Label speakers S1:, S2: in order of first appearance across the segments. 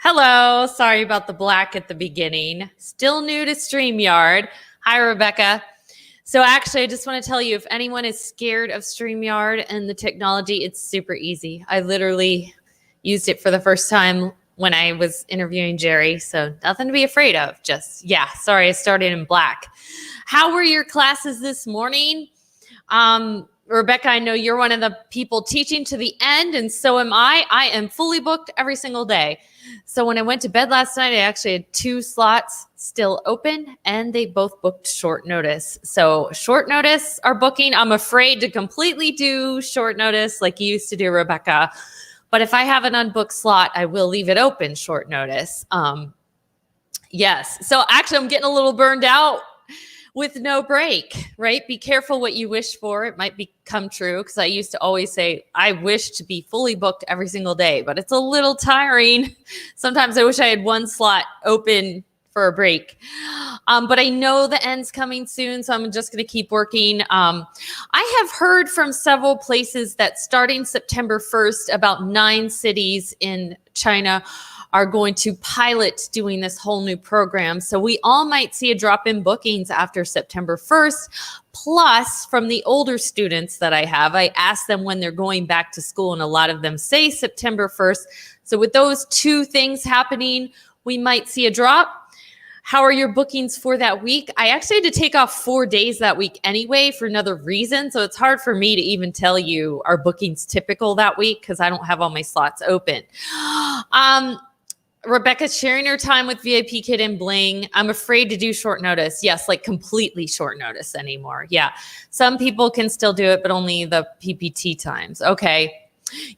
S1: Hello. Sorry about the black at the beginning. Still new to StreamYard. Hi, Rebecca. So actually, I just want to tell you, if anyone is scared of StreamYard and the technology, it's super easy. I literally used it for the first time when I was interviewing Jerry. So nothing to be afraid of. Sorry, I started in black. How were your classes this morning? Rebecca, I know you're one of the people teaching to the end, and so am I. I am fully booked every single day. So when I went to bed last night, I actually had 2 slots still open, and they both booked short notice. So short notice are booking. I'm afraid to completely do short notice like you used to do, Rebecca. But if I have an unbooked slot, I will leave it open short notice. Yes. So actually, I'm getting a little burned out with no break, right? Be careful what you wish for. It might become true, because I used to always say, I wish to be fully booked every single day, but it's a little tiring. Sometimes I wish I had 1 slot open for a break. But I know the end's coming soon, so I'm just going to keep working. I have heard from several places that starting September 1st, about 9 cities in China are going to pilot doing this whole new program. So we all might see a drop in bookings after September 1st. Plus, from the older students that I have, I ask them when they're going back to school, and a lot of them say September 1st. So with those 2 things happening, we might see a drop. How are your bookings for that week? I actually had to take off 4 days that week anyway for another reason. So it's hard for me to even tell you are bookings typical that week, because I don't have all my slots open. Rebecca's sharing her time with VIPKID and Bling. I'm afraid to do short notice. Yes, like completely short notice anymore. Yeah, some people can still do it, but only the PPT times. Okay.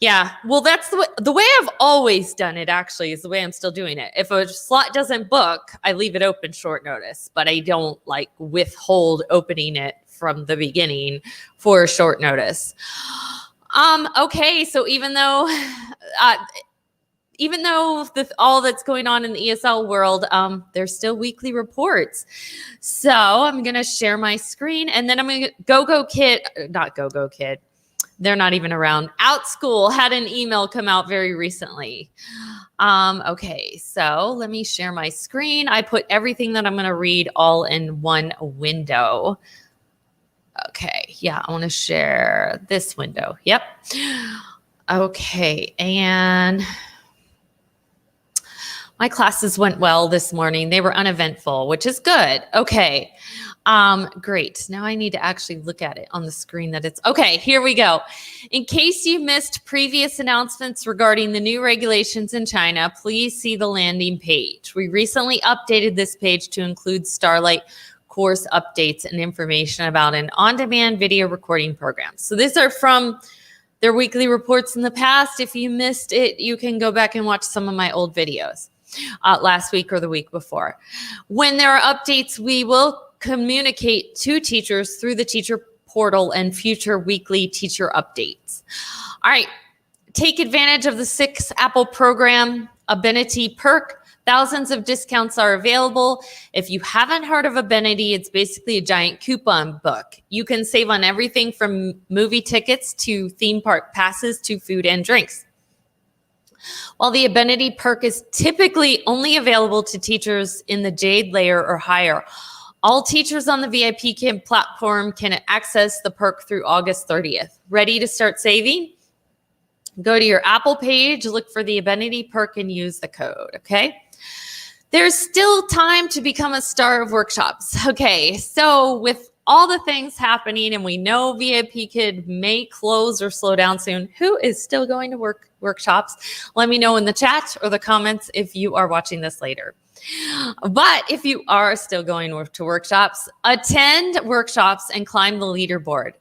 S1: Yeah, well, that's the way I've always done it, actually, is the way I'm still doing it. If a slot doesn't book, I leave it open short notice, but I don't like withhold opening it from the beginning for short notice. Okay, so even though all that's going on in the ESL world, there's still weekly reports. So I'm going to share my screen, and then I'm going to not GoGoKid. They're not even around. Outschool had an email come out very recently. Okay, so let me share my screen. I put everything that I'm going to read all in one window. Okay, yeah, I want to share this window. Yep. Okay, and my classes went well this morning. They were uneventful, which is good. Okay. Great. Now I need to actually look at it on the screen that it's okay. Here we go. In case you missed previous announcements regarding the new regulations in China, please see the landing page. We recently updated this page to include Starlight course updates and information about an on-demand video recording program. So these are from their weekly reports in the past. If you missed it, you can go back and watch some of my old videos last week or the week before. When there are updates, we will communicate to teachers through the teacher portal and future weekly teacher updates. All right, take advantage of the 6 Apple program, Ability Perk. Thousands of discounts are available. If you haven't heard of Ability, it's basically a giant coupon book. You can save on everything from movie tickets to theme park passes to food and drinks. While the Ability Perk is typically only available to teachers in the Jade layer or higher, all teachers on the VIPKID platform can access the perk through August 30th. Ready to start saving? Go to your Apple page, look for the Ability Perk, and use the code, okay? There's still time to become a star of workshops. Okay, so with all the things happening, and we know VIPKID may close or slow down soon, who is still going to workshops? Let me know in the chat or the comments if you are watching this later. But if you are still going to workshops, attend workshops and climb the leaderboard.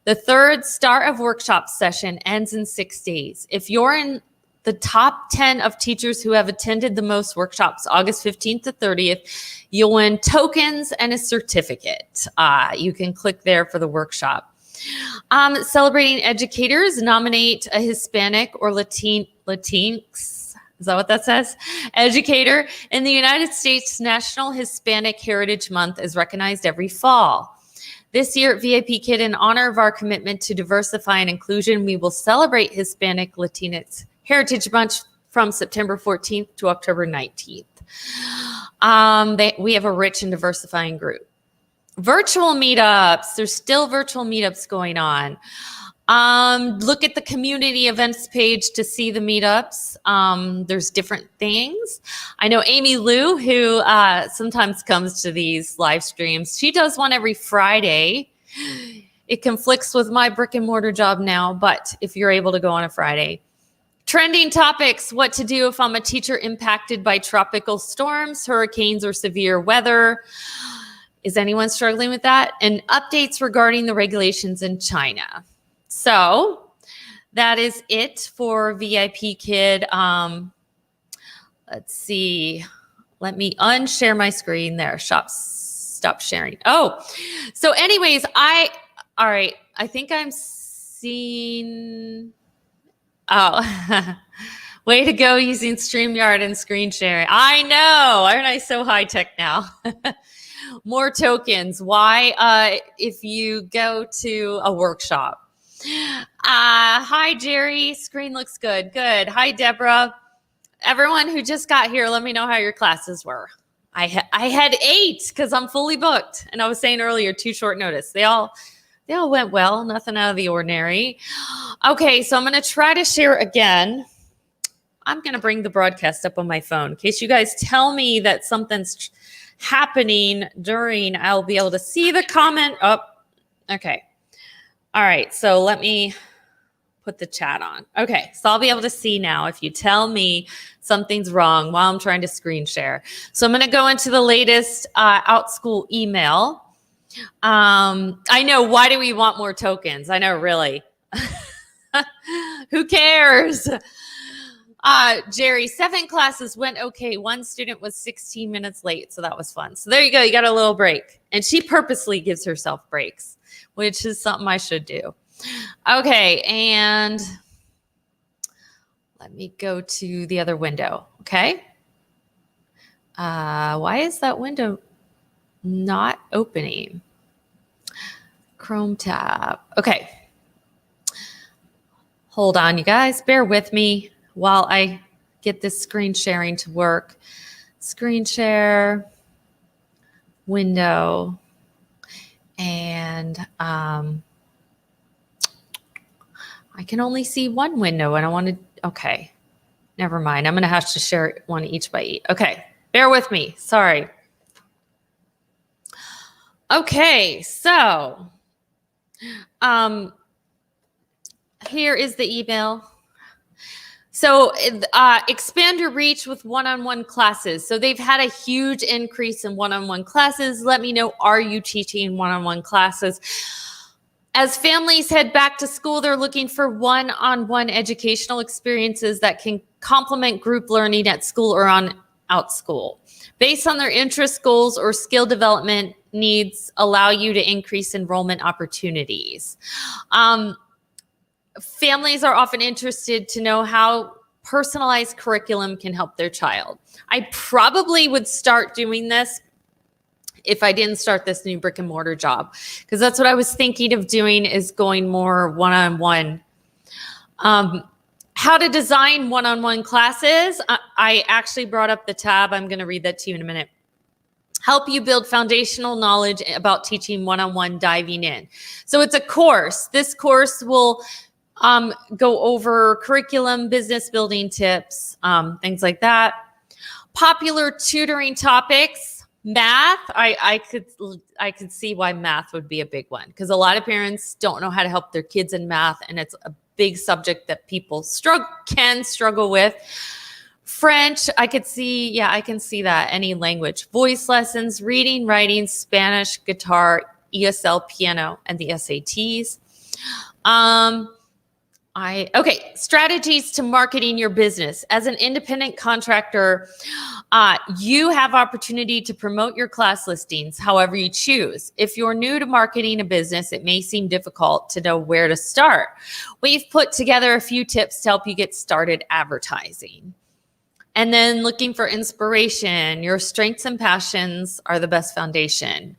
S1: The 3rd Star of Workshops session ends in 6 days. If you're in the top 10 of teachers who have attended the most workshops, August 15th to 30th, you'll win tokens and a certificate. You can click there for the workshop. Celebrating educators, nominate a Hispanic or Latinx. Is that what that says? Educator in the United States. National Hispanic Heritage Month is recognized every fall. This year at VIPKID, in honor of our commitment to diversify and inclusion, we will celebrate Hispanic Latinx Heritage Month from September 14th to October 19th. We have a rich and diversifying group. Virtual meetups. There's still virtual meetups going on. Look at the community events page to see the meetups. There's different things. I know Amy Lou, who sometimes comes to these live streams. She does one every Friday. It conflicts with my brick and mortar job now, but if you're able to go on a Friday. Trending topics, what to do if I'm a teacher impacted by tropical storms, hurricanes, or severe weather. Is anyone struggling with that? And updates regarding the regulations in China. So that is it for VIPKID. Let's see. Let me unshare my screen there. Stop sharing. Oh, so anyways, all right. I think I'm seeing. Oh, way to go using StreamYard and screen sharing. I know. Aren't I so high tech now? More tokens. Why? If you go to a workshop. Hi, Jerry. Screen looks good. Good. Hi, Deborah. Everyone who just got here, let me know how your classes were. I had 8 because I'm fully booked. And I was saying earlier, too short notice. They all went well. Nothing out of the ordinary. Okay, so I'm going to try to share again. I'm going to bring the broadcast up on my phone in case you guys tell me that something's happening during. I'll be able to see the comment up. Okay. All right, so let me put the chat on. Okay, so I'll be able to see now if you tell me something's wrong while I'm trying to screen share. So I'm going to go into the latest Outschool email. I know, why do we want more tokens? I know, really. Who cares? Jerry, 7 classes went okay. 1 student was 16 minutes late, so that was fun. So there you go. You got a little break. And she purposely gives herself breaks, which is something I should do. Okay, and let me go to the other window, okay? Why is that window not opening? Chrome tab. Okay. Hold on, you guys. Bear with me while I get this screen sharing to work. Screen share, window, and I can only see one window and I want to, okay, never mind. I'm going to have to share one each by each. Okay, bear with me. Sorry. Okay, so here is the email. So expand your reach with one-on-one classes. So they've had a huge increase in one-on-one classes. Let me know, are you teaching one-on-one classes? As families head back to school, they're looking for one-on-one educational experiences that can complement group learning at school or on Outschool. Based on their interest, goals, or skill development needs, allow you to increase enrollment opportunities. Families are often interested to know how personalized curriculum can help their child. I probably would start doing this if I didn't start this new brick and mortar job, because that's what I was thinking of doing, is going more one-on-one. How to design one-on-one classes. I actually brought up the tab. I'm going to read that to you in a minute. Help you build foundational knowledge about teaching one-on-one, diving in. So it's a course. This course will go over curriculum, business building tips, things like that. Popular tutoring topics. Math, I could see why math would be a big one, because a lot of parents don't know how to help their kids in math, and it's a big subject that people can struggle with. French, I can see that. Any language. Voice lessons, reading, writing, Spanish, guitar, ESL, piano, and the SATs. Strategies to marketing your business. As an independent contractor, you have opportunity to promote your class listings however you choose. If you're new to marketing a business, it may seem difficult to know where to start. We've put together a few tips to help you get started advertising. And then looking for inspiration. Your strengths and passions are the best foundation.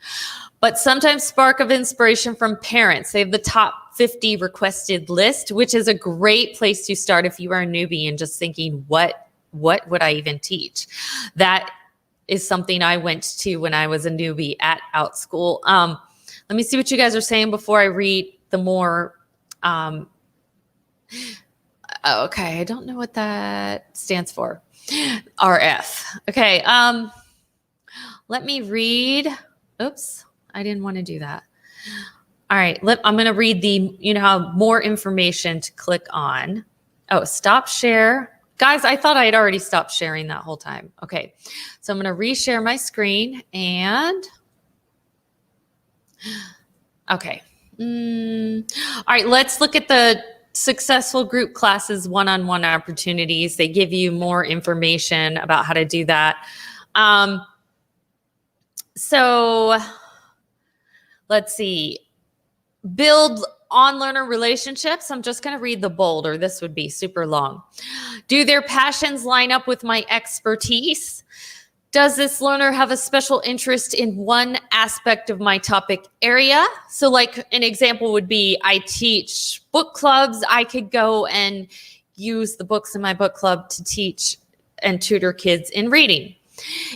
S1: But sometimes spark of inspiration from parents. They have the top 50 requested list, which is a great place to start if you are a newbie and just thinking, what would I even teach? That is something I went to when I was a newbie at Outschool. Let me see what you guys are saying before I read the more. Okay, I don't know what that stands for. RF. Okay, let me read. Oops, I didn't want to do that. All right, I'm going to read the, you know how more information to click on. Oh, stop share. Guys, I thought I had already stopped sharing that whole time. Okay, so I'm going to reshare my screen and, okay. All right, let's look at the successful group classes one-on-one opportunities. They give you more information about how to do that. So let's see. Build on-learner relationships. I'm just going to read the bold, or this would be super long. Do their passions line up with my expertise? Does this learner have a special interest in one aspect of my topic area? So like an example would be, I teach book clubs. I could go and use the books in my book club to teach and tutor kids in reading.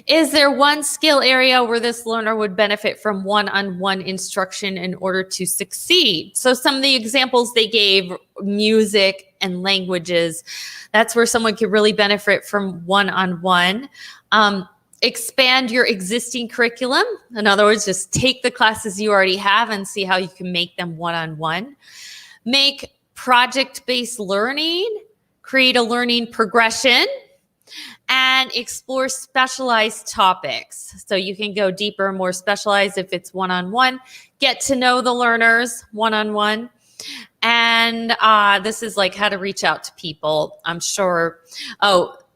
S1: Is there one skill area where this learner would benefit from one-on-one instruction in order to succeed? So some of the examples they gave, music and languages, that's where someone could really benefit from one-on-one. Expand your existing curriculum. In other words, just take the classes you already have and see how you can make them one-on-one. Make project-based learning, create a learning progression, and explore specialized topics. So you can go deeper, more specialized if it's one-on-one. Get to know the learners one-on-one. And this is like how to reach out to people. I'm sure,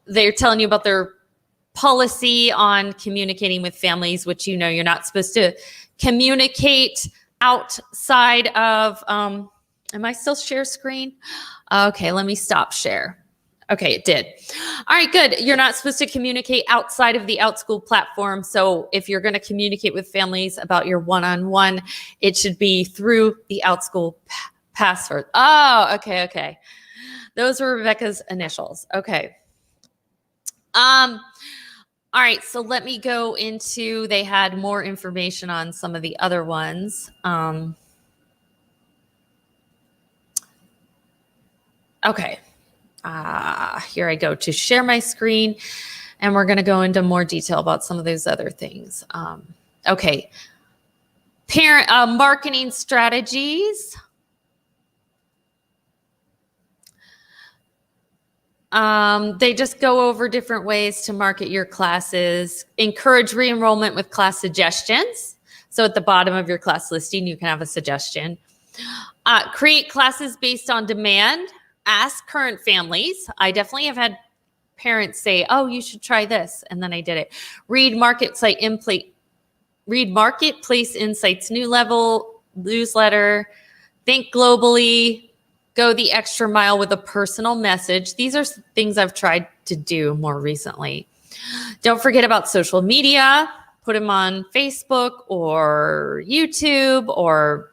S1: they're telling you about their policy on communicating with families, which you know you're not supposed to communicate outside of, am I still share screen? Okay, let me stop share. Okay, it did. All right, good. You're not supposed to communicate outside of the Outschool platform. So if you're going to communicate with families about your one-on-one, it should be through the Outschool password. Oh, okay. Those were Rebecca's initials. Okay. All right, so let me go into, they had more information on some of the other ones. Okay. Here I go to share my screen, and we're going to go into more detail about some of those other things. Okay. Parent marketing strategies. They just go over different ways to market your classes. Encourage re-enrollment with class suggestions. So at the bottom of your class listing, you can have a suggestion. Create classes based on demand. Ask current families. I definitely have had parents say, oh, you should try this. And then I did it. Read Marketplace Insights newsletter. Think globally. Go the extra mile with a personal message. These are things I've tried to do more recently. Don't forget about social media. Put them on Facebook or YouTube or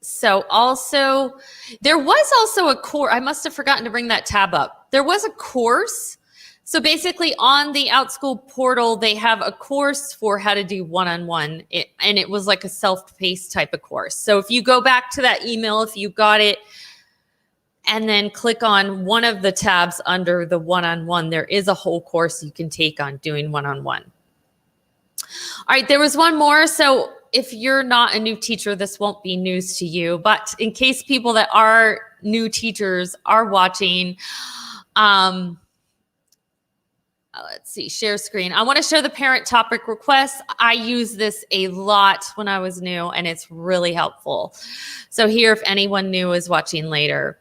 S1: so also, there was also a course. I must have forgotten to bring that tab up. There was a course. So basically on the Outschool portal, they have a course for how to do one-on-one. And it was like a self-paced type of course. So if you go back to that email, if you got it, and then click on one of the tabs under the one-on-one, there is a whole course you can take on doing one-on-one. All right, there was one more. So if you're not a new teacher, this won't be news to you. But in case people that are new teachers are watching, let's see, share screen. I want to show the parent topic requests. I use this a lot when I was new, and it's really helpful. So here, if anyone new is watching later.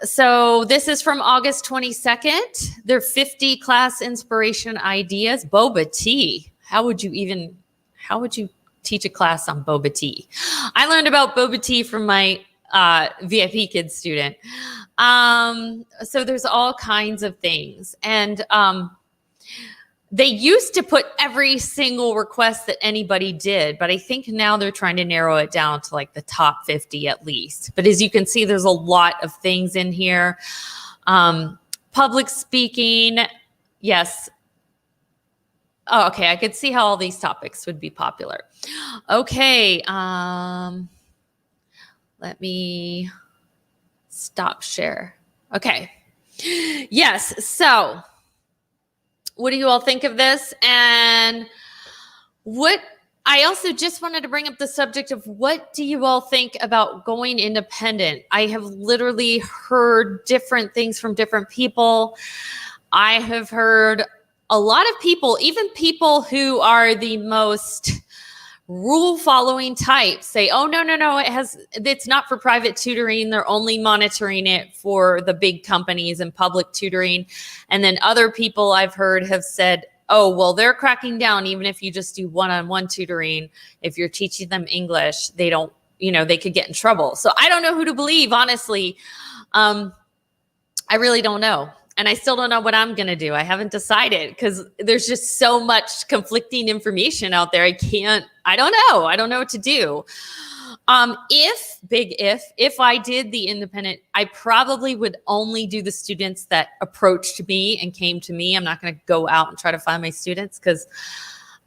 S1: So this is from August 22nd. They're 50 class inspiration ideas. Boba tea. How would you teach a class on boba tea? I learned about boba tea from my VIPKID student. So there's all kinds of things. And they used to put every single request that anybody did, but I think now they're trying to narrow it down to like the top 50 at least. But as you can see, there's a lot of things in here. Public speaking, yes. Oh, okay, I could see how all these topics would be popular. Okay, let me stop share. Okay, yes, so what do you all think of this? And what I also just wanted to bring up the subject of what do you all think about going independent? I have literally heard different things from different people. I have heard a lot of people, even people who are the most rule following type, say, oh, no, it's not for private tutoring. They're only monitoring it for the big companies and public tutoring. And then other people I've heard have said, oh, well, they're cracking down even if you just do one-on-one tutoring. If you're teaching them English, they don't, they could get in trouble. So I don't know who to believe, honestly. I really don't know. And I still don't know what I'm going to do. I haven't decided because there's just so much conflicting information out there. I don't know. I don't know what to do. If I did the independent, I probably would only do the students that approached me and came to me. I'm not going to go out and try to find my students because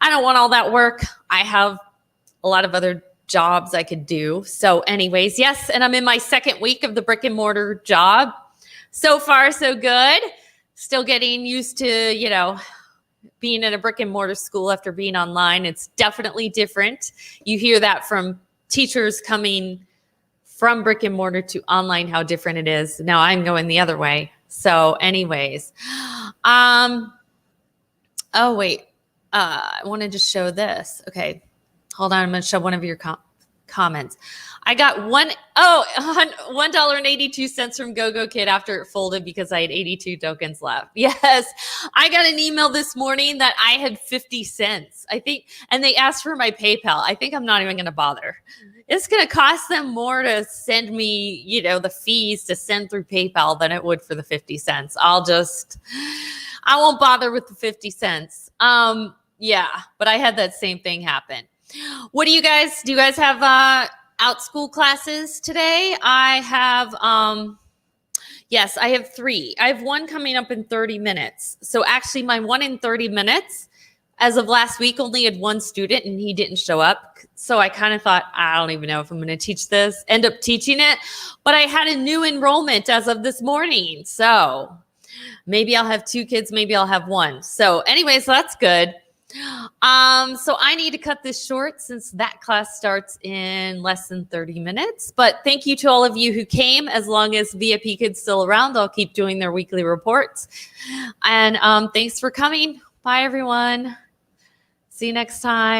S1: I don't want all that work. I have a lot of other jobs I could do. So anyways, yes. And I'm in my second week of the brick and mortar job. So far, so good. Still getting used to, being in a brick and mortar school after being online. It's definitely different. You hear that from teachers coming from brick and mortar to online, how different it is. Now I'm going the other way. So anyways, oh, wait, I wanted to show this. Okay, hold on. I'm going to show one of your comments. I got $1.82 from VIPKID after it folded because I had 82 tokens left. Yes, I got an email this morning that I had 50 cents, I think, and they asked for my PayPal. I think I'm not even going to bother. It's going to cost them more to send me, the fees to send through PayPal than it would for the 50 cents. I won't bother with the 50 cents. Yeah, but I had that same thing happen. What do you guys have Outschool classes today? I have, yes, I have 3. I have one coming up in 30 minutes. So actually my one in 30 minutes, as of last week, only had 1 student and he didn't show up. So I kind of thought, I don't even know if I'm going to teach this, end up teaching it. But I had a new enrollment as of this morning. So maybe I'll have 2 kids, maybe I'll have 1. So anyways, that's good. So I need to cut this short since that class starts in less than 30 minutes. But thank you to all of you who came. As long as VIPKID's still around, I'll keep doing their weekly reports. And thanks for coming. Bye, everyone. See you next time.